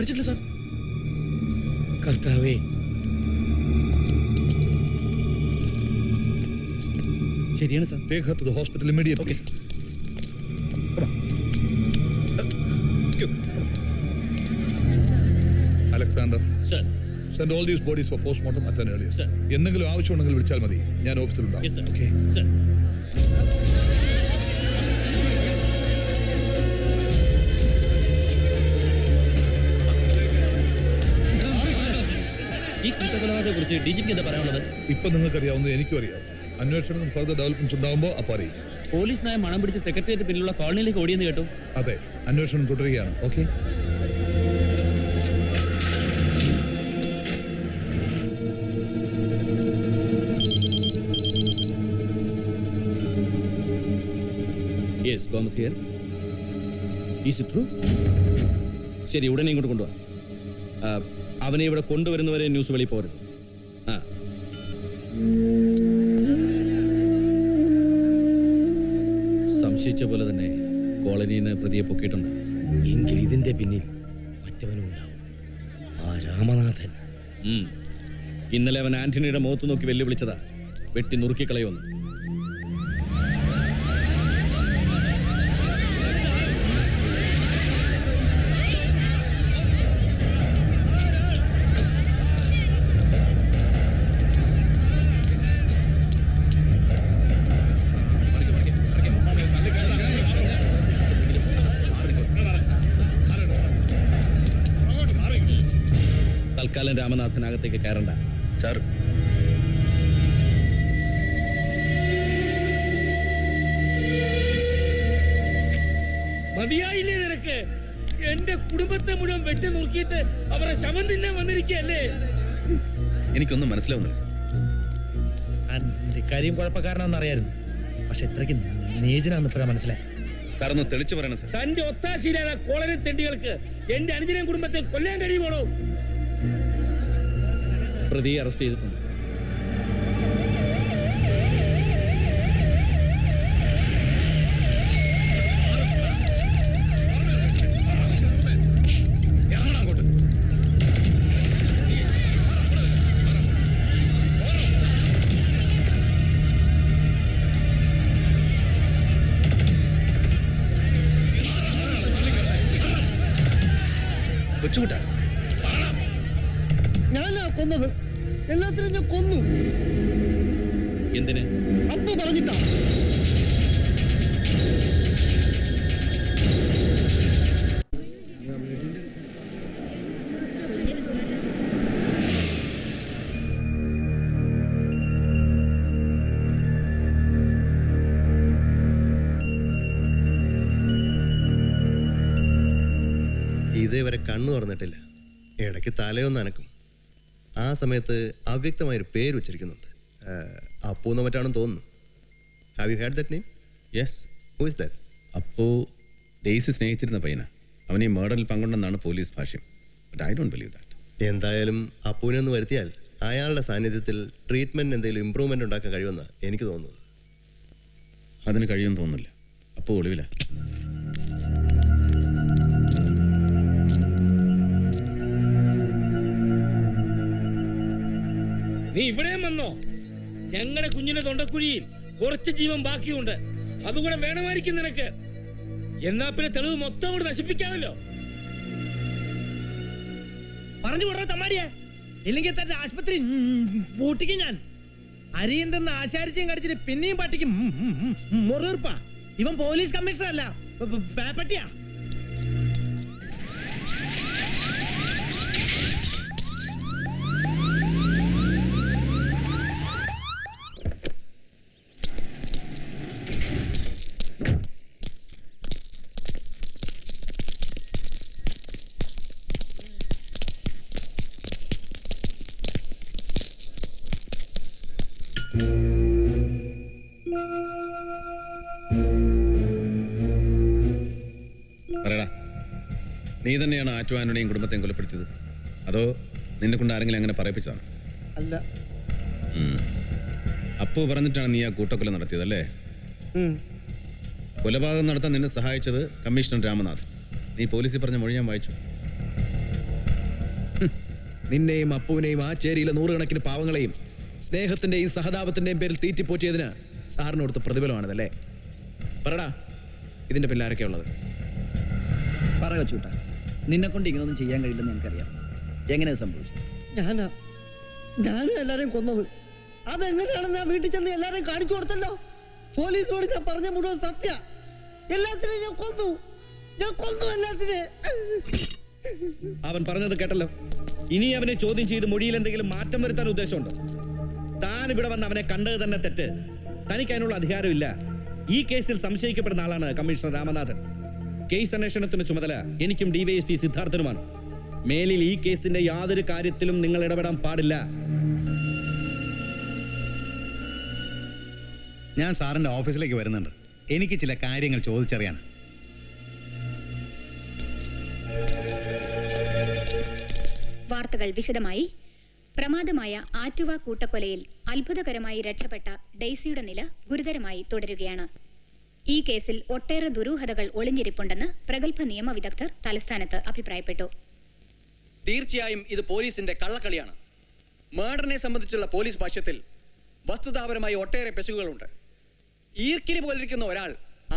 മരിച്ചിട്ടില്ല സാർ. കർത്താവേ, ശരിയാണ് sir. Take her to the hospital immediately. Okay. Come on. Alexander. Sir. Send all these bodies for postmortem at an earliest. Sir. എന്തെങ്കിലും ആവശ്യമുണ്ടെങ്കിൽ വിളിച്ചാൽ മതി. ഞാൻ ഓഫീസിലുണ്ടാവും. Yes, sir. Okay. Sir. ഈ കൂട്ടക്കൊലപാതകത്തെ കുറിച്ച് ഡിജിക്ക് എന്താ പറയാനുള്ളത്? ഇപ്പൊ നിങ്ങൾക്കറിയാവുന്നത് എനിക്കും അറിയാം. അന്വേഷണത്തിന് ഫർദർ ഡെവലപ്മെന്റ്സ് ഉണ്ടാവുമ്പോൾ അപ്പോൾ അറിയും. പോലീസ് നായ മണം പിടിച്ച് സെക്രട്ടേറിയറ്റ് പിന്നിലുള്ള കോളനിയിലേക്ക് ഓടിയെന്ന് കേട്ടു. അതെ, അന്വേഷണം തുടരുകയാണ്. Okay. Yes, Gomes here. Is it true? ശരി, ഉടനെ ഇങ്ങോട്ട് കൊണ്ടുപോവാ. അവനെ ഇവിടെ കൊണ്ടുവരുന്നവരെ ന്യൂസ് വെളി പോരുത്. സംശയിച്ച പോലെ തന്നെ കോളനിയിൽ നിന്ന് പ്രതിയെ പൊക്കിയിട്ടുണ്ട്. എങ്കിൽ ഇതിന്റെ പിന്നിൽ മറ്റവനും ഉണ്ടാവും, ആ രാമനാഥൻ. ഇന്നലെ അവൻ ആന്റണിയുടെ മുഖത്ത് നോക്കി വെല്ലുവിളിച്ചതാ, വെട്ടി നുറുക്കിക്കളയുമെന്ന്. തൽക്കാലം രാമനാഥനകത്തേക്ക് കയറണ്ട. സാർ, മതിയായില്ലേ നിനക്ക്? എന്റെ കുടുംബത്തെ മുഴുവൻ വെട്ടി നോക്കിയിട്ട് അവരെ ശവം തിന്നാൻ വന്നിരിക്കല്ലേ? എനിക്കൊന്നും മനസ്സിലാവുന്നില്ല സാർ. കാര്യം കുഴപ്പക്കാരനാണെന്ന് അറിയായിരുന്നു, പക്ഷെ ഇത്രയ്ക്ക് നീചനാന്ന് ഇപ്പഴാ മനസ്സിലായി. സാർ ഒന്ന് തെളിച്ചു പറയണം സാർ. തന്റെ ഒത്താശയില്ലാതെ കോളനി തെണ്ടികൾക്ക് എന്റെ അനുജനെയും കുടുംബത്തെ കൊല്ലാൻ കഴിയുമോ? പ്രതിയെ അറസ്റ്റ് ചെയ്തിട്ടുണ്ട്. കൊച്ചുകൂട്ട, ഞാനാ കൊന്നത്. എല്ലാത്തിനും ഞാൻ കൊന്നു. എന്തിന്? അപ്പു പറഞ്ഞിട്ടാ. ഇതേവരെ കണ്ണു തുറന്നിട്ടില്ല. ഇടയ്ക്ക് തലയൊന്ന് അനക്കും. ആ സമയത്ത് അവ്യക്തമായൊരു പേര് ഉച്ചരിക്കുന്നുണ്ട്. അപ്പൂന്ന് മറ്റാണെന്ന് തോന്നുന്നു. Have you had that name? Yes. Who is that? അപ്പോ ഡെയ്സി സ്നേഹിച്ചിരുന്ന പയ്യനാ. അവൻ ഈ മർഡറിൽ പങ്കുണ്ടെന്നാണ് പോലീസ് ഭാഷ്യം. But I don't believe that. എന്തായാലും അപ്പൂനെ ഒന്ന് വരുത്തിയാൽ അയാളുടെ സാന്നിധ്യത്തിൽ ട്രീറ്റ്മെന്റ് എന്തെങ്കിലും ഇമ്പ്രൂവ്മെന്റ് ഉണ്ടാക്കാൻ കഴിയുമെന്നാണ് എനിക്ക് തോന്നുന്നത്. അതിന് കഴിയുമെന്ന് തോന്നുന്നില്ല. അപ്പോൾ ഒളിവില. നീ ഇവിടെയും വന്നോ? ഞങ്ങളുടെ കുഞ്ഞിന്റെ തൊണ്ടക്കുഴിയിൽ കുറച്ച് ജീവൻ ബാക്കിയുണ്ട്. അതുകൂടെ വേണമായിരിക്കും നിനക്ക്. എന്നാ പിന്നെ തെളിവ് മൊത്തം കൂടെ നശിപ്പിക്കാമല്ലോ. പറഞ്ഞു കൊടുത്ത തമ്മാടിയാ, ഇല്ലെങ്കിൽ തന്നെ ആശുപത്രി പൂട്ടിക്കും ഞാൻ. അരിയും തന്ന ആശാരിച്ചും കടിച്ചിട്ട് പിന്നെയും പട്ടിക്കും മുറിർപ്പാ. ഇവൻ പോലീസ് കമ്മീഷണർ അല്ല, പേപ്പട്ടിയാ. പറയടാ, നീ തന്നെയാണ് ആറ്റു ആന്റണിയും കുടുംബത്തെയും കൊലപ്പെടുത്തിയത്? അതോ നിന്നെ കൊണ്ട് ആരെങ്കിലും അങ്ങനെ പറയിപ്പിച്ചാണ്? അല്ല. അപ്പു പറഞ്ഞിട്ടാണ് നീ ആ കൂട്ടക്കൊല നടത്തിയതല്ലേ? കൊലപാതകം നടത്താൻ നിന്നെ സഹായിച്ചത് കമ്മീഷണർ രാമനാഥ്. നീ പോലീസിൽ പറഞ്ഞ മൊഴി ഞാൻ വായിച്ചു. നിന്നെയും അപ്പുവിനെയും ആ ചേരിയിലെ നൂറുകണക്കിന് പാവങ്ങളെയും സ്നേഹത്തിന്റെയും സഹതാപത്തിന്റെയും പേരിൽ തീറ്റിപ്പോറ്റിയതിന് സാറിന് കൊടുത്ത പ്രതിഫലമാണിതല്ലേ? പറടാ, ഇതിന്റെ പിന്നിൽ ആരൊക്കെയാ ഉള്ളത്? പറയോ ചൂട്ട, നിന്നെ കൊണ്ട് ഇങ്ങനൊന്നും ചെയ്യാൻ കഴിയില്ലെന്ന് എനിക്കറിയാം. എങ്ങനെ സംഭവിച്ചു? ഞാനും എല്ലാരെയും കൊന്നത്. അതെങ്ങനെയാണെന്ന് ഞാൻ വീട്ടിൽ ചെന്ന് എല്ലാരെയും കാണിച്ചു കൊടുത്തല്ലോ. പോലീസിനോട് ഞാൻ പറഞ്ഞ മുഴുവൻ സത്യ. എല്ലാത്തിനെയും ഞാൻ കൊന്നു എല്ലാത്തിനെയും. അവൻ പറഞ്ഞത് കേട്ടല്ലോ. ഇനി അവനെ ചോദ്യം ചെയ്ത് മൊഴിയിൽ എന്തെങ്കിലും മാറ്റം വരുത്താൻ ഉദ്ദേശമുണ്ടോ? താൻ ഇവിടെ വന്ന് അവനെ കണ്ടത് തന്നെ തെറ്റ്. തനിക്ക് അതിനുള്ള അധികാരമില്ല. ഈ കേസിൽ സംശയിക്കപ്പെടുന്ന ആളാണ് കമ്മീഷണർ രാമനാഥൻ. കേസ് അന്വേഷണത്തിന് ചുമതല എനിക്കും ഡിവൈഎസ്പി സിദ്ധാർത്ഥനുമാണ്. മേലിൽ ഈ കേസിന്റെ യാതൊരു കാര്യത്തിലും നിങ്ങൾ ഇടപെടാൻ പാടില്ല. ഞാൻ സാറിന്റെ ഓഫീസിലേക്ക് വരുന്നുണ്ട്. എനിക്ക് ചില കാര്യങ്ങൾ ചോദിച്ചറിയാൻ. വാർത്തകൾ വിശദമായി. പ്രമാദമായ ആറ്റുവ കൂട്ടക്കൊലയിൽ അത്ഭുതകരമായി രക്ഷപ്പെട്ട ഡെയ്സിയുടെ നില ഗുരുതരമായി തുടരുകയാണ്. ഈ കേസിൽ ഒട്ടേറെ ദുരൂഹതകൾ ഒളിഞ്ഞിരിപ്പുണ്ടെന്ന് പ്രഗത്ഭ നിയമവിദഗ്ധർ തലസ്ഥാനത്ത് അഭിപ്രായപ്പെട്ടു. തീർച്ചയായും ഇത് പോലീസിന്റെ കള്ളക്കളിയാണ്. മർഡറിനെ സംബന്ധിച്ചുള്ള പോലീസ് ഭാഷ്യത്തിൽ വസ്തുതാപരമായി ഒട്ടേറെ പെശകുകളുണ്ട്. ഈർക്കിലി പോലിരിക്കുന്ന ഒരാൾ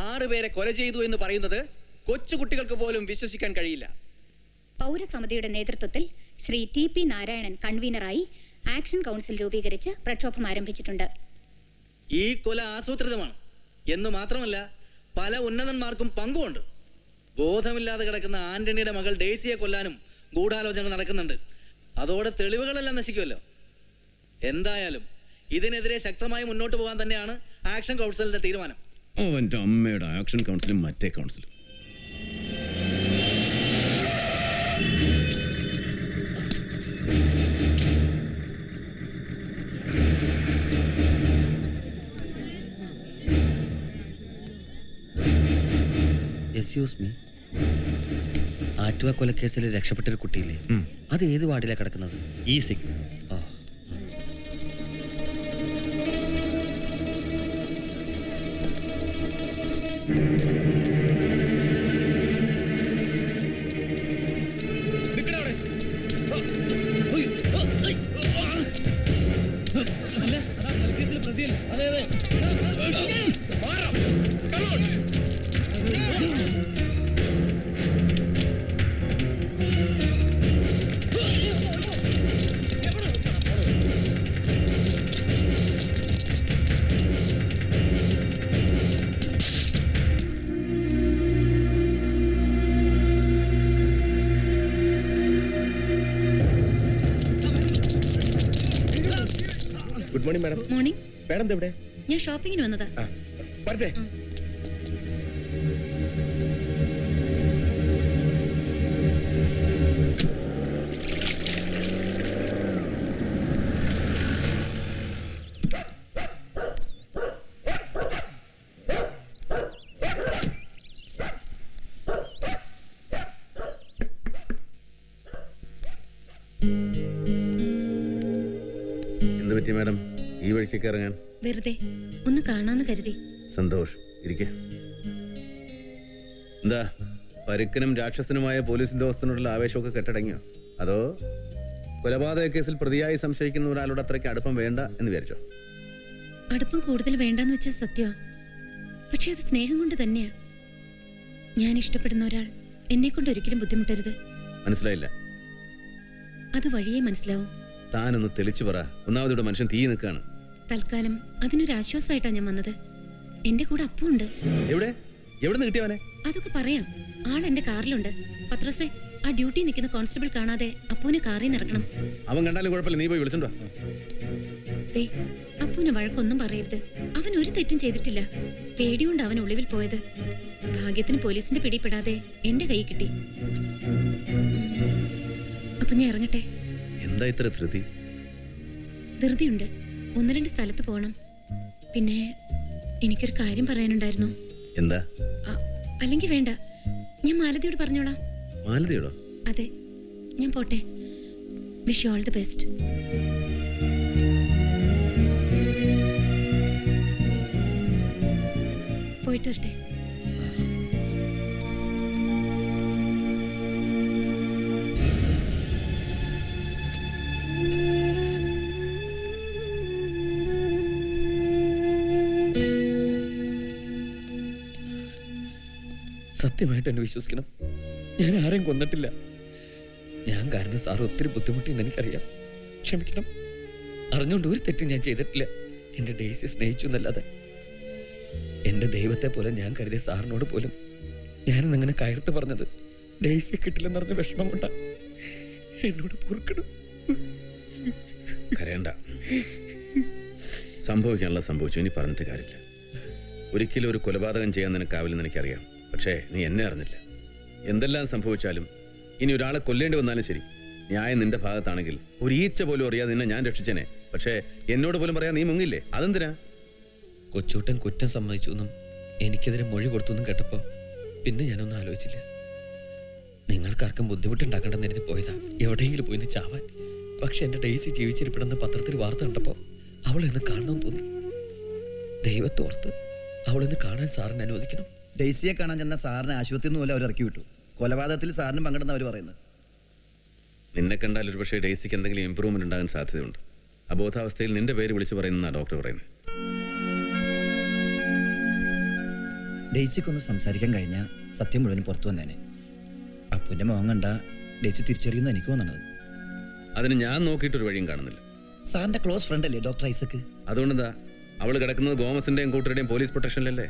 6 പേരെ കൊല ചെയ്തു എന്ന് പറയുന്നത് കൊച്ചുകുട്ടികൾക്ക് പോലും വിശ്വസിക്കാൻ കഴിയില്ല. പൗരസമിതിയുടെ നേതൃത്വത്തിൽ ശ്രീ TP നാരായണൻ കൺവീനറായി ആക്ഷൻ കൗൺസിൽ രൂപീകരിച്ച് പ്രക്ഷോഭം ആരംഭിച്ചിട്ടുണ്ട്. ഈ കൊല ആസൂത്രിതമാണ് എന്ന് മാത്രമല്ല പല ഉന്നതന്മാർക്കും പങ്കുമുണ്ട്. ബോധമില്ലാതെ കിടക്കുന്ന ആന്റണിയുടെ മകൾ ഡെയ്സിയെ കൊല്ലാനും ഗൂഢാലോചന നടക്കുന്നുണ്ട്. അതോടെ തെളിവുകളെല്ലാം നശിക്കുമല്ലോ. എന്തായാലും ഇതിനെതിരെ ശക്തമായി മുന്നോട്ട് പോകാൻ തന്നെയാണ് ആക്ഷൻ കൗൺസിലിന്റെ തീരുമാനം. അവന്റെ അമ്മയുടെ ആക്ഷൻ കൗൺസിലും മറ്റേ കൗൺസിലും. എക്സ്ക്യൂസ് മീ, ആറ്റുവ കൊലക്കേസിൽ രക്ഷപ്പെട്ടൊരു കുട്ടിയില്ലേ, അത് ഏത് വാർഡിലാണ് കിടക്കുന്നത്? E6. Good morning madam. Morning. Madam എവിടെ? ഞാൻ ഷോപ്പിങ്ങിന് വന്നതാ. വരട്ടെ. എന്ത് പറ്റി മാഡം ഈ വഴിക്കൊക്കെ ഇറങ്ങാൻ? വെറുതെ ഒന്ന് കാണാന്ന് കരുതി. സന്തോഷം, ഇരിക്കെ. എന്താ പരുക്കനും രാക്ഷസനുമായ പോലീസ് ഉദ്യോഗസ്ഥനോടുള്ള ആവേശമൊക്കെ കെട്ടടങ്ങിയോ? അതോ കൊലപാതക കേസിൽ പ്രതിയായി സംശയിക്കുന്ന ഒരാളോട് അത്രയ്ക്ക് അടുപ്പം വേണ്ട എന്ന് വിചാരിച്ചോ? അടുപ്പം കൂടുതൽ വേണ്ടെന്ന് വെച്ചാൽ സത്യമാ. പക്ഷെ അത് സ്നേഹം കൊണ്ട് തന്നെയാ. ഞാൻ ഇഷ്ടപ്പെടുന്ന ഒരാൾ എന്നെ കൊണ്ട് ഒരിക്കലും ബുദ്ധിമുട്ടരുത്. മനസ്സിലായില്ല. അത് വഴിയേ മനസ്സിലാവും. താനൊന്ന് തെളിച്ചു പറ. ഒന്നാമതിവിടെ മനുഷ്യൻ തീ നിൽക്കാണ്. തൽക്കാലം അതിനൊരു ആശ്വാസമായിട്ടാ ഞാൻ വന്നത്. എന്റെ കൂടെ അപ്പുണ്ട്. എവിടെ നിന്ന് കിട്ടിയവനെ? അതൊക്കെ പറയാം. ആൾ എന്റെ കാറിലുണ്ട്. പത്രോസേ, ആ ഡ്യൂട്ടി നിൽക്കുന്ന കോൺസ്റ്റബിൾ കാണാതെ അപ്പുവിനെ കാറിൽ നിന്ന് ഇറക്കണം. അവൻ കണ്ടാലും കുഴപ്പമില്ല, നീ പോയി വിളിച്ചോണ്ടോ. അപ്പുവിനെ വഴക്കൊന്നും പറയരുത്. അവൻ ഒരു തെറ്റും ചെയ്തിട്ടില്ല. പേടിയുണ്ട് അവൻ ഒളിവിൽ പോയത്. ഭാഗ്യത്തിന് പോലീസിന്റെ പിടിപ്പെടാതെ എന്റെ കൈ കിട്ടി. അപ്പൊ ഞാൻ ഇറങ്ങട്ടെ. എന്താ ഇത്ര ധൃതി? ധൃതിയുണ്ട്. 1-2 സ്ഥലത്ത് പോണം. പിന്നെ എനിക്കൊരു കാര്യം പറയാനുണ്ടായിരുന്നു. എന്താ? അല്ലെങ്കിൽ വേണ്ട, ഞാൻ മാലതിയോട് പറഞ്ഞോളാം. മാലതിയോടോ? അതെ, ഞാൻ പോട്ടെ. Wish you all the best. പോയിട്ട് വരട്ടെ. സത്യമായിട്ട് എന്നെ വിശ്വസിക്കണം. ഞാൻ ആരെയും കൊന്നിട്ടില്ല. ഞാൻ കാരണം സാർ ഒത്തിരി ബുദ്ധിമുട്ടിയെന്ന് എനിക്കറിയാം. ക്ഷമിക്കണം. അറിഞ്ഞുകൊണ്ട് ഒരു തെറ്റും ഞാൻ ചെയ്തിട്ടില്ല. എന്റെ ഡെയ്സിയെ സ്നേഹിച്ചു എന്നല്ലാതെ. എന്റെ ദൈവത്തെ പോലെ ഞാൻ കരുതിയ സാറിനോട് പോലും ഞാനിന്നങ്ങനെ കയർത്ത് പറഞ്ഞത് ഡെയ്സിയെ കിട്ടില്ലെന്നറിഞ്ഞ വിഷമം കൊണ്ടാ. എന്നോട് പൊറുക്കണം. കരയണ്ട. സംഭവിക്കാനുള്ള സംഭവിച്ചു. ഇനി പറഞ്ഞിട്ട് കാര്യമില്ല. ഒരിക്കലും ഒരു കൊലപാതകം ചെയ്യാൻ നിനക്കാവില്ലെന്ന് എനിക്കറിയാം. പക്ഷേ നീ എന്നെ അറിഞ്ഞില്ല. എന്തെല്ലാം സംഭവിച്ചാലും ഇനി ഒരാളെ കൊല്ലേണ്ടി വന്നാലും ശരി, ന്യായം നിന്റെ ഭാഗത്താണെങ്കിൽ ഒരു ഈച്ച പോലും അറിയാതെ നിന്നെ ഞാൻ രക്ഷിച്ചേനെ. പക്ഷേ എന്നോട് പോലും പറയാൻ നീ മുങ്ങില്ലേ? അതെന്തിനാ? കൊച്ചൂട്ടൻ കുറ്റം സമ്മതിച്ചു എന്നും എനിക്കെതിരെ മൊഴി കൊടുത്തു എന്നും കേട്ടപ്പോ പിന്നെ ഞാനൊന്നും ആലോചിച്ചില്ല. നിങ്ങൾക്കാർക്കും ബുദ്ധിമുട്ടുണ്ടാക്കണ്ടെന്ന് എഴുതി പോയതാ, എവിടെയെങ്കിലും പോയി ചാവാൻ. പക്ഷെ എന്റെ ഡെയ്സി ജീവിച്ചിരിപ്പണമെന്ന് പത്രത്തിൽ വാർത്ത കണ്ടപ്പോ അവളെന്ന് കാണണമെന്ന് തോന്നി. ദൈവത്തോർത്ത് അവളെന്ന് കാണാൻ സാറിന് അനുവദിക്കണം. ഡെയ്സിയെ കാണാൻ ചെന്ന സാറിനെ ആശുപത്രിയിൽ നിന്ന് പോലും അവർ ഇറക്കി വിട്ടു. കൊലപാതകത്തിൽ സാറിനും പങ്കെടുന്ന അവർ പറയുന്നത്. നിന്നെ കണ്ടാൽ ഒരു പക്ഷേ ഡെയ്സിക്ക് എന്തെങ്കിലും ഇമ്പ്രൂവ്മെന്റ് ഉണ്ടാകാൻ സാധ്യതയുണ്ട്. അബോധാവസ്ഥയിൽ നിന്റെ പേര് വിളിച്ചു പറയുന്നതാണ് ഡോക്ടർ പറയുന്നത്. ഡെയ്സിക്കൊന്ന് സംസാരിക്കാൻ കഴിഞ്ഞാൽ സത്യം മുഴുവൻ പുറത്തു വന്നേനെ. അപ്പുവിന്റെ മോഹം കണ്ട ഡെയ്സി തിരിച്ചറിയുന്ന എനിക്ക് തോന്നണത്. അതിന് ഞാൻ നോക്കിയിട്ടൊരു വഴിയും കാണുന്നില്ല. സാറിന്റെ ക്ലോസ് ഫ്രണ്ട് അല്ലേ ഡോക്ടർ ഐസക്? അതുകൊണ്ടെന്താ അവള് കിടക്കുന്നത് ഗോമസിന്റെയും കൂട്ടരുടെയും പോലീസ് പ്രൊട്ടക്ഷനിലല്ലേ?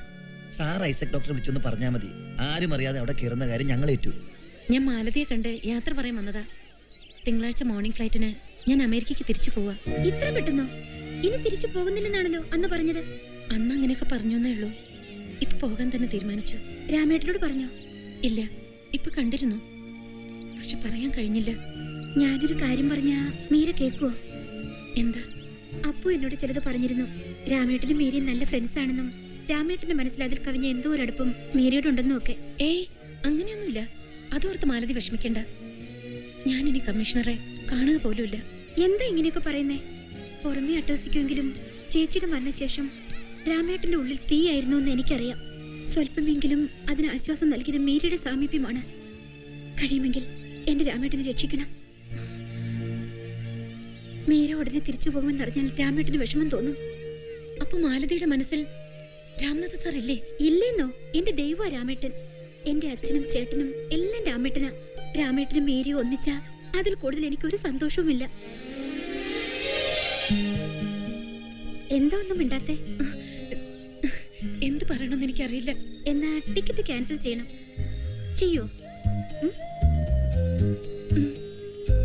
സാർ ഐസക് ഡോക്ടർ വിളിച്ചൊന്ന് പറഞ്ഞാൽ മതി. ആരും അറിയാതെ അവിടെ കയറുന്ന കാര്യം ഞങ്ങൾ ഏറ്റു. ഞാൻ മാലതിയെ കണ്ട് യാത്ര പറയാൻ വന്നതാ. തിങ്കളാഴ്ച മോർണിംഗ് ഫ്ലൈറ്റിന് ഞാൻ അമേരിക്കയ്ക്ക് തിരിച്ചു പോവാ. ഇത്ര പെട്ടെന്നോ? ഇനി തിരിച്ചു പോകുന്നില്ലെന്നാണല്ലോ അന്ന് പറഞ്ഞത്. അന്ന് അങ്ങനെയൊക്കെ പറഞ്ഞേ ഉള്ളൂ. ഇപ്പൊ പോകാൻ തന്നെ തീരുമാനിച്ചു. രാമേട്ടനോട് പറഞ്ഞോ? ഇല്ല, ഇപ്പൊ കണ്ടിരുന്നു. പക്ഷെ പറയാൻ കഴിഞ്ഞില്ല. ഞാനൊരു കാര്യം പറഞ്ഞാ മീര കേക്കുവോ? എന്താ? അപ്പു എന്നോട് ചിലത് പറഞ്ഞിരുന്നു. രാമേട്ടനും മീരയും നല്ല ഫ്രണ്ട്സ് ആണെന്നും രാമേട്ടന്റെ മനസ്സിൽ അതിൽ കവിഞ്ഞ എന്തോ ഒരടുപ്പം മീരയോടുണ്ടെന്നും ഒക്കെ. ഏയ്, അങ്ങനെയൊന്നുമില്ല. അതോർത്ത് മാലതി വിഷമിക്കണ്ട. ഞാനിനി കമ്മീഷണറെ കാണുക പോലുമില്ല. എന്താ ഇങ്ങനെയൊക്കെ പറയുന്നേ? പുറമേ അട്ടഹസിക്കുമെങ്കിലും ചേച്ചിയുടെ മരണശേഷം രാമേട്ടന്റെ ഉള്ളിൽ തീയായിരുന്നു എന്ന് എനിക്കറിയാം. സ്വല്പമെങ്കിലും അതിന് ആശ്വാസം നൽകിയത് മീരയുടെ സാമീപ്യമാണ്. കഴിയുമെങ്കിൽ എന്റെ രാമേട്ടനെ രക്ഷിക്കണം. മീര ഉടനെ തിരിച്ചു പോകുമെന്നറിഞ്ഞാൽ രാമേട്ടന് വിഷമം തോന്നും. അപ്പൊ മാലതിയുടെ മനസ്സിൽ രാംനാഥ് സാർ ഇല്ലേ? ഇല്ലെന്നോ? എന്റെ ദൈവ രാമേട്ടൻ. എന്റെ അച്ഛനും ചേട്ടനും എല്ലാം രാമേട്ടനാ. രാമേട്ടനും മീരയും ഒന്നിച്ച അതിൽ കൂടുതൽ എനിക്കൊരു സന്തോഷവുമില്ല. എന്താ ഒന്നും മിണ്ടാത്തെ? എന്ത് പറയണമെന്ന് എനിക്കറിയില്ല. എന്നാ ടിക്കറ്റ് ക്യാൻസൽ ചെയ്യണം. ചെയ്യോ?